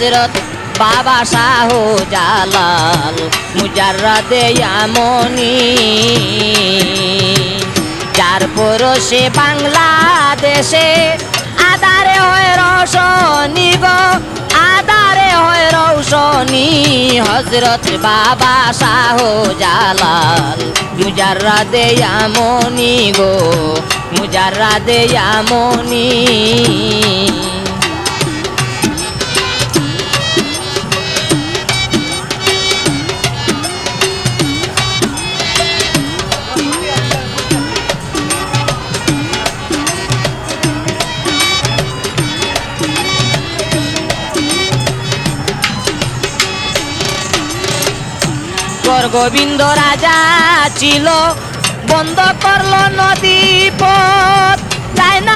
হযরত বাবা শাহ জালাল মুজাররাদে ইয়ামনি যার পরশে বাংলাদেশে আদারে হয় রোশনি গো আদারে হয় রোশনি হযরত বাবা শাহ জালাল মুজাররাদে ইয়ামনি গো মুজাররাদে ইয়ামনি গোবিন্দ রাজা ছিল বন্ধ করলো নদী পথ